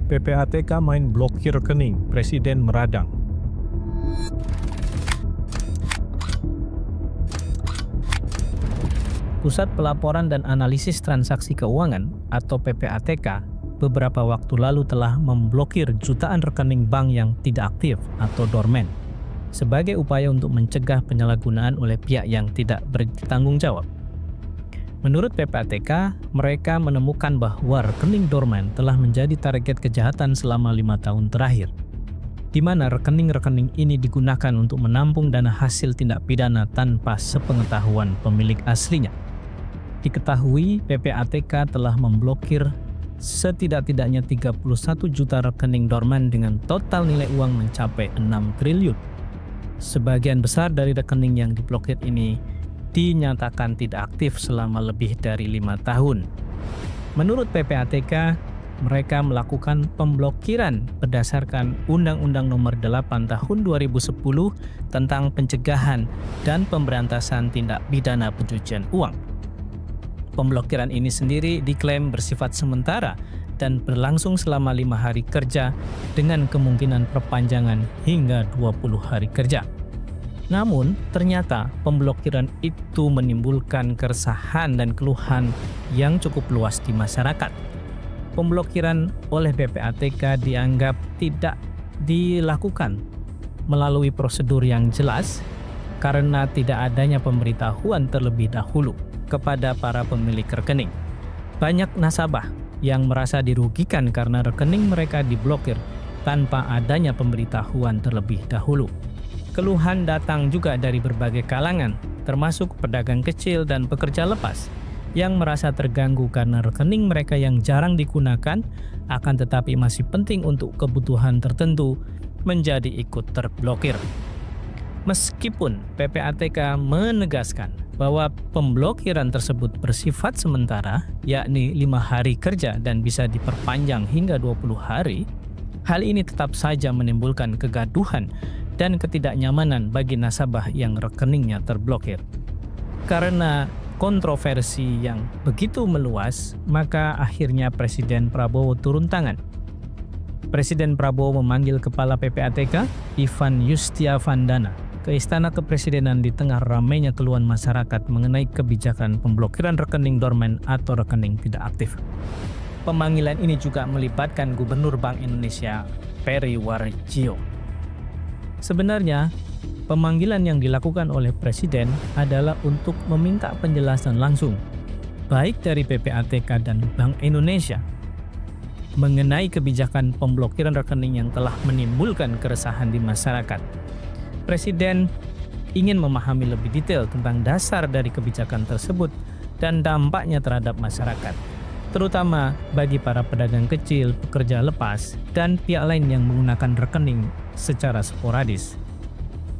PPATK main blokir rekening, Presiden meradang. Pusat Pelaporan dan Analisis Transaksi Keuangan atau PPATK beberapa waktu lalu telah memblokir jutaan rekening bank yang tidak aktif atau dormant sebagai upaya untuk mencegah penyalahgunaan oleh pihak yang tidak bertanggung jawab. Menurut PPATK, mereka menemukan bahwa rekening dormant telah menjadi target kejahatan selama 5 tahun terakhir, di mana rekening-rekening ini digunakan untuk menampung dana hasil tindak pidana tanpa sepengetahuan pemilik aslinya. Diketahui PPATK telah memblokir setidak-tidaknya 31 juta rekening dormant dengan total nilai uang mencapai 6 triliun. Sebagian besar dari rekening yang diblokir ini dinyatakan tidak aktif selama lebih dari 5 tahun. Menurut PPATK, mereka melakukan pemblokiran berdasarkan Undang-Undang Nomor 8 Tahun 2010 tentang pencegahan dan pemberantasan tindak pidana pencucian uang. Pemblokiran ini sendiri diklaim bersifat sementara dan berlangsung selama 5 hari kerja dengan kemungkinan perpanjangan hingga 20 hari kerja. Namun, ternyata pemblokiran itu menimbulkan keresahan dan keluhan yang cukup luas di masyarakat. Pemblokiran oleh PPATK dianggap tidak dilakukan melalui prosedur yang jelas karena tidak adanya pemberitahuan terlebih dahulu kepada para pemilik rekening. Banyak nasabah yang merasa dirugikan karena rekening mereka diblokir tanpa adanya pemberitahuan terlebih dahulu. Keluhan datang juga dari berbagai kalangan, termasuk pedagang kecil dan pekerja lepas, yang merasa terganggu karena rekening mereka yang jarang digunakan, akan tetapi masih penting untuk kebutuhan tertentu, menjadi ikut terblokir. Meskipun PPATK menegaskan bahwa pemblokiran tersebut bersifat sementara, yakni 5 hari kerja dan bisa diperpanjang hingga 20 hari, hal ini tetap saja menimbulkan kegaduhan dan ketidaknyamanan bagi nasabah yang rekeningnya terblokir. Karena kontroversi yang begitu meluas, maka akhirnya Presiden Prabowo turun tangan. Presiden Prabowo memanggil Kepala PPATK, Ivan Yustiavandana, ke Istana Kepresidenan di tengah ramainya keluhan masyarakat mengenai kebijakan pemblokiran rekening dormant atau rekening tidak aktif. Pemanggilan ini juga melibatkan Gubernur Bank Indonesia, Peri Warjio. Sebenarnya, pemanggilan yang dilakukan oleh Presiden adalah untuk meminta penjelasan langsung, baik dari PPATK dan Bank Indonesia, mengenai kebijakan pemblokiran rekening yang telah menimbulkan keresahan di masyarakat. Presiden ingin memahami lebih detail tentang dasar dari kebijakan tersebut dan dampaknya terhadap masyarakat, terutama bagi para pedagang kecil, pekerja lepas, dan pihak lain yang menggunakan rekening secara sporadis.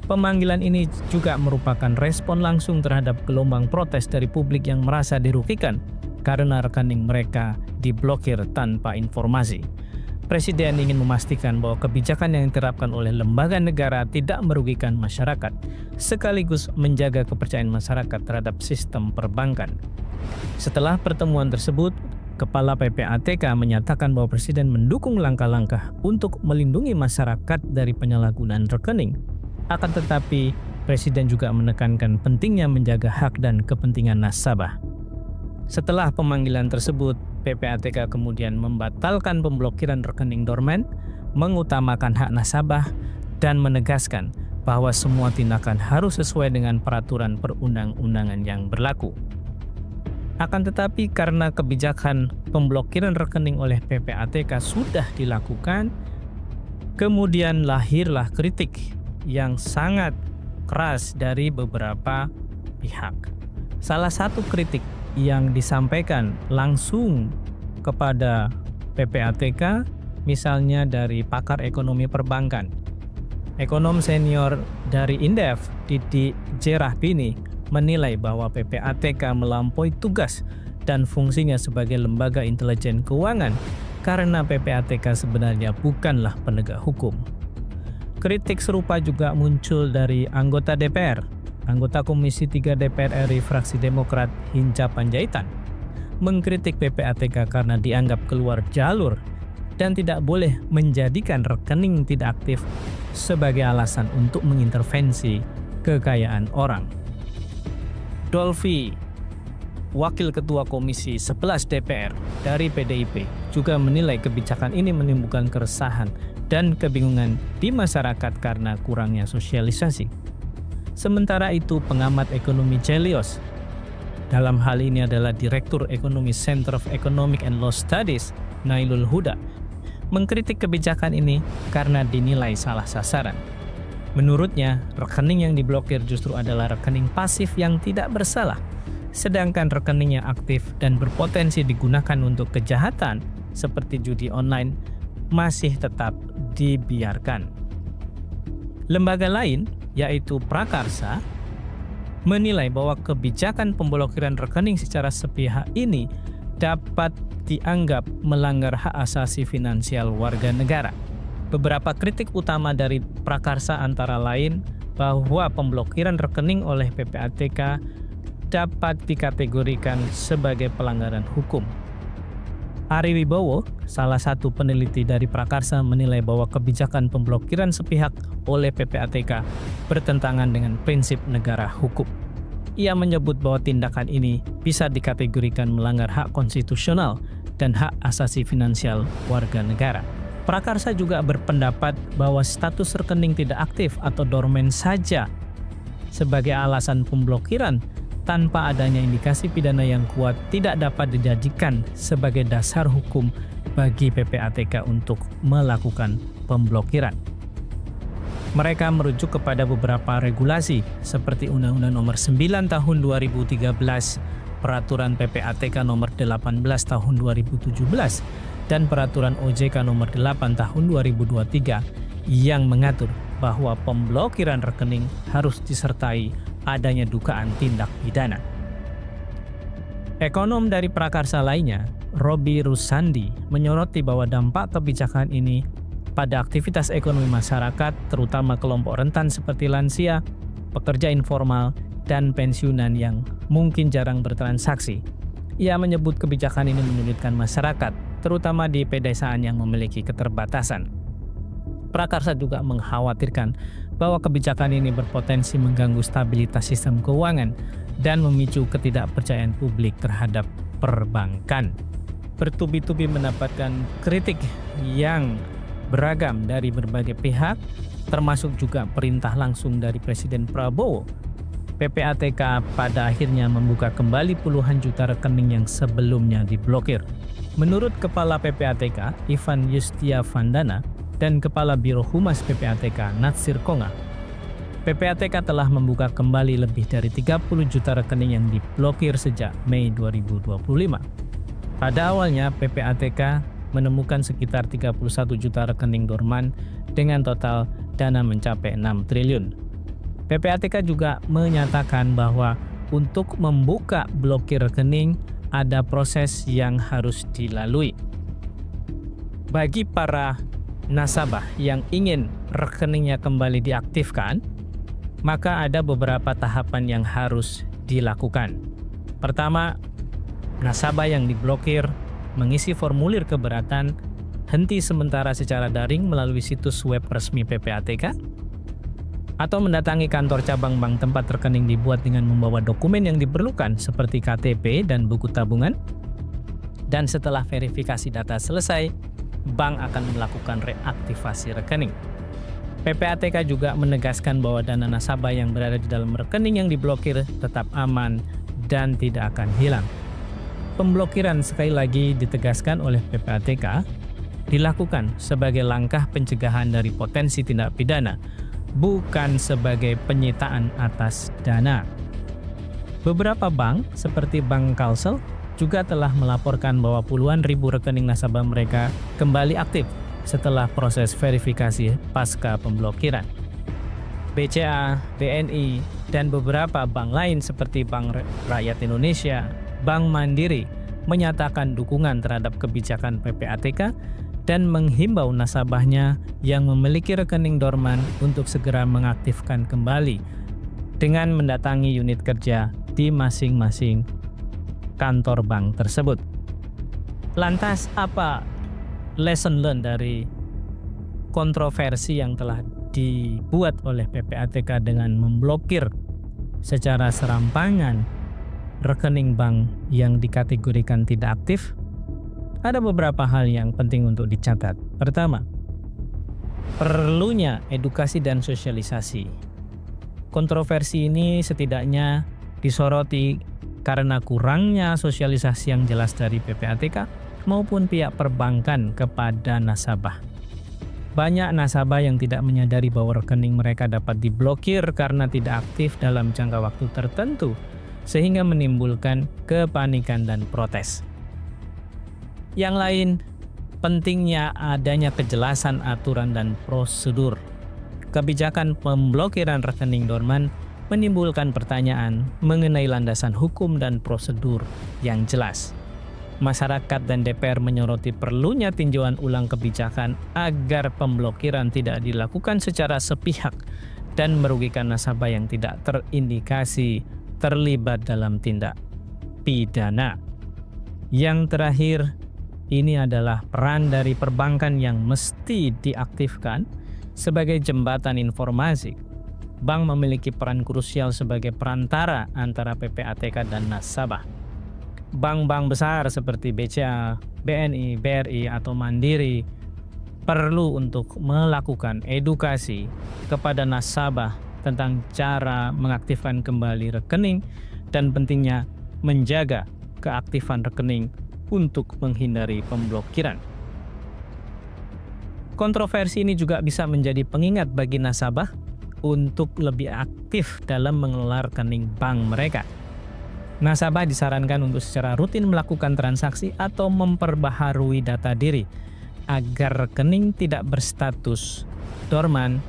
Pemanggilan ini juga merupakan respon langsung terhadap gelombang protes dari publik yang merasa dirugikan karena rekening mereka diblokir tanpa informasi. Presiden ingin memastikan bahwa kebijakan yang diterapkan oleh lembaga negara tidak merugikan masyarakat, sekaligus menjaga kepercayaan masyarakat terhadap sistem perbankan. Setelah pertemuan tersebut, Kepala PPATK menyatakan bahwa Presiden mendukung langkah-langkah untuk melindungi masyarakat dari penyalahgunaan rekening. Akan tetapi, Presiden juga menekankan pentingnya menjaga hak dan kepentingan nasabah. Setelah pemanggilan tersebut, PPATK kemudian membatalkan pemblokiran rekening dormant, mengutamakan hak nasabah, dan menegaskan bahwa semua tindakan harus sesuai dengan peraturan perundang-undangan yang berlaku. Akan tetapi karena kebijakan pemblokiran rekening oleh PPATK sudah dilakukan, kemudian lahirlah kritik yang sangat keras dari beberapa pihak. Salah satu kritik yang disampaikan langsung kepada PPATK, misalnya dari pakar ekonomi perbankan. Ekonom senior dari Indef, Didi J. Rahbini, menilai bahwa PPATK melampaui tugas dan fungsinya sebagai lembaga intelijen keuangan karena PPATK sebenarnya bukanlah penegak hukum. Kritik serupa juga muncul dari anggota DPR, anggota Komisi 3 DPR RI fraksi Demokrat Hinca Panjaitan, mengkritik PPATK karena dianggap keluar jalur dan tidak boleh menjadikan rekening tidak aktif sebagai alasan untuk mengintervensi kekayaan orang. Dolfi, Wakil Ketua Komisi 11 DPR dari PDIP, juga menilai kebijakan ini menimbulkan keresahan dan kebingungan di masyarakat karena kurangnya sosialisasi. Sementara itu, pengamat ekonomi Celios, dalam hal ini adalah Direktur Ekonomi Center of Economic and Law Studies, Nailul Huda, mengkritik kebijakan ini karena dinilai salah sasaran. Menurutnya, rekening yang diblokir justru adalah rekening pasif yang tidak bersalah, sedangkan rekening yang aktif dan berpotensi digunakan untuk kejahatan seperti judi online masih tetap dibiarkan. Lembaga lain, yaitu Prakarsa, menilai bahwa kebijakan pemblokiran rekening secara sepihak ini dapat dianggap melanggar hak asasi finansial warga negara. Beberapa kritik utama dari Prakarsa antara lain bahwa pemblokiran rekening oleh PPATK dapat dikategorikan sebagai pelanggaran hukum. Ari Wibowo, salah satu peneliti dari Prakarsa, menilai bahwa kebijakan pemblokiran sepihak oleh PPATK bertentangan dengan prinsip negara hukum. Ia menyebut bahwa tindakan ini bisa dikategorikan melanggar hak konstitusional dan hak asasi finansial warga negara. Prakarsa juga berpendapat bahwa status rekening tidak aktif atau dormen saja sebagai alasan pemblokiran tanpa adanya indikasi pidana yang kuat tidak dapat dijadikan sebagai dasar hukum bagi PPATK untuk melakukan pemblokiran. Mereka merujuk kepada beberapa regulasi seperti Undang-Undang Nomor 9 Tahun 2013, Peraturan PPATK Nomor 18 Tahun 2017, dan Peraturan OJK Nomor 8 Tahun 2023 yang mengatur bahwa pemblokiran rekening harus disertai adanya dugaan tindak pidana. Ekonom dari Prakarsa lainnya, Robi Rusandi, menyoroti bahwa dampak kebijakan ini pada aktivitas ekonomi masyarakat, terutama kelompok rentan seperti lansia, pekerja informal, dan pensiunan yang mungkin jarang bertransaksi. Ia menyebut kebijakan ini menyulitkan masyarakat, terutama di pedesaan yang memiliki keterbatasan. Prakarsa juga mengkhawatirkan bahwa kebijakan ini berpotensi mengganggu stabilitas sistem keuangan dan memicu ketidakpercayaan publik terhadap perbankan. Bertubi-tubi mendapatkan kritik yang beragam dari berbagai pihak, termasuk juga perintah langsung dari Presiden Prabowo. PPATK pada akhirnya membuka kembali puluhan juta rekening yang sebelumnya diblokir. Menurut Kepala PPATK, Ivan Yustiavandana, dan Kepala Biro Humas PPATK, Natsir Konga, PPATK telah membuka kembali lebih dari 30 juta rekening yang diblokir sejak Mei 2025. Pada awalnya, PPATK menemukan sekitar 31 juta rekening dorman dengan total dana mencapai 6 triliun. PPATK juga menyatakan bahwa untuk membuka blokir rekening ada proses yang harus dilalui. Bagi para nasabah yang ingin rekeningnya kembali diaktifkan, maka ada beberapa tahapan yang harus dilakukan. Pertama, nasabah yang diblokir mengisi formulir keberatan henti sementara secara daring melalui situs web resmi PPATK, atau mendatangi kantor cabang bank tempat rekening dibuat dengan membawa dokumen yang diperlukan seperti KTP dan buku tabungan. Dan setelah verifikasi data selesai, bank akan melakukan reaktivasi rekening. PPATK juga menegaskan bahwa dana nasabah yang berada di dalam rekening yang diblokir tetap aman dan tidak akan hilang. Pemblokiran, sekali lagi ditegaskan oleh PPATK, dilakukan sebagai langkah pencegahan dari potensi tindak pidana, bukan sebagai penyitaan atas dana. Beberapa bank seperti Bank Kalsel juga telah melaporkan bahwa puluhan ribu rekening nasabah mereka kembali aktif setelah proses verifikasi pasca pemblokiran. BCA, BNI, dan beberapa bank lain seperti Bank Rakyat Indonesia, Bank Mandiri menyatakan dukungan terhadap kebijakan PPATK dan menghimbau nasabahnya yang memiliki rekening dorman untuk segera mengaktifkan kembali dengan mendatangi unit kerja di masing-masing kantor bank tersebut. Lantas apa lesson learned dari kontroversi yang telah dibuat oleh PPATK dengan memblokir secara serampangan rekening bank yang dikategorikan tidak aktif, ada beberapa hal yang penting untuk dicatat. Pertama, perlunya edukasi dan sosialisasi. Kontroversi ini setidaknya disoroti karena kurangnya sosialisasi yang jelas dari PPATK maupun pihak perbankan kepada nasabah. Banyak nasabah yang tidak menyadari bahwa rekening mereka dapat diblokir karena tidak aktif dalam jangka waktu tertentu, sehingga menimbulkan kepanikan dan protes. Yang lain, pentingnya adanya kejelasan aturan dan prosedur. Kebijakan pemblokiran rekening dorman menimbulkan pertanyaan mengenai landasan hukum dan prosedur yang jelas. Masyarakat dan DPR menyoroti perlunya tinjauan ulang kebijakan agar pemblokiran tidak dilakukan secara sepihak dan merugikan nasabah yang tidak terindikasi terlibat dalam tindak pidana. Yang terakhir, ini adalah peran dari perbankan yang mesti diaktifkan sebagai jembatan informasi. Bank memiliki peran krusial sebagai perantara antara PPATK dan nasabah. Bank-bank besar seperti BCA, BNI, BRI, atau Mandiri perlu untuk melakukan edukasi kepada nasabah tentang cara mengaktifkan kembali rekening dan pentingnya menjaga keaktifan rekening untuk menghindari pemblokiran. Kontroversi ini juga bisa menjadi pengingat bagi nasabah untuk lebih aktif dalam mengelola rekening bank mereka. Nasabah disarankan untuk secara rutin melakukan transaksi atau memperbaharui data diri agar rekening tidak berstatus dorman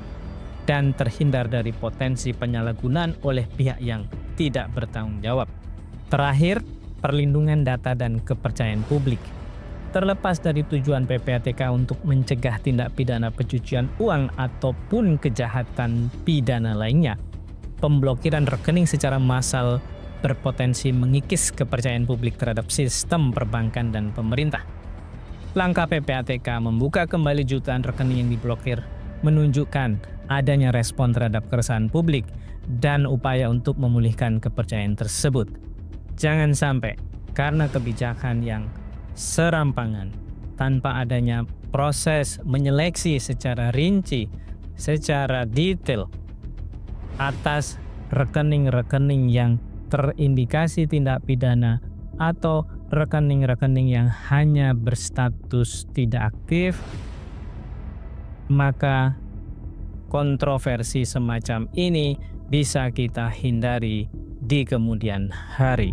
dan terhindar dari potensi penyalahgunaan oleh pihak yang tidak bertanggung jawab. Terakhir, perlindungan data dan kepercayaan publik. Terlepas dari tujuan PPATK untuk mencegah tindak pidana pencucian uang ataupun kejahatan pidana lainnya, pemblokiran rekening secara massal berpotensi mengikis kepercayaan publik terhadap sistem perbankan dan pemerintah. Langkah PPATK membuka kembali jutaan rekening yang diblokir menunjukkan adanya respon terhadap keresahan publik dan upaya untuk memulihkan kepercayaan tersebut. Jangan sampai karena kebijakan yang serampangan tanpa adanya proses menyeleksi secara rinci, secara detail atas rekening-rekening yang terindikasi tindak pidana atau rekening-rekening yang hanya berstatus tidak aktif, maka kontroversi semacam ini bisa kita hindari di kemudian hari.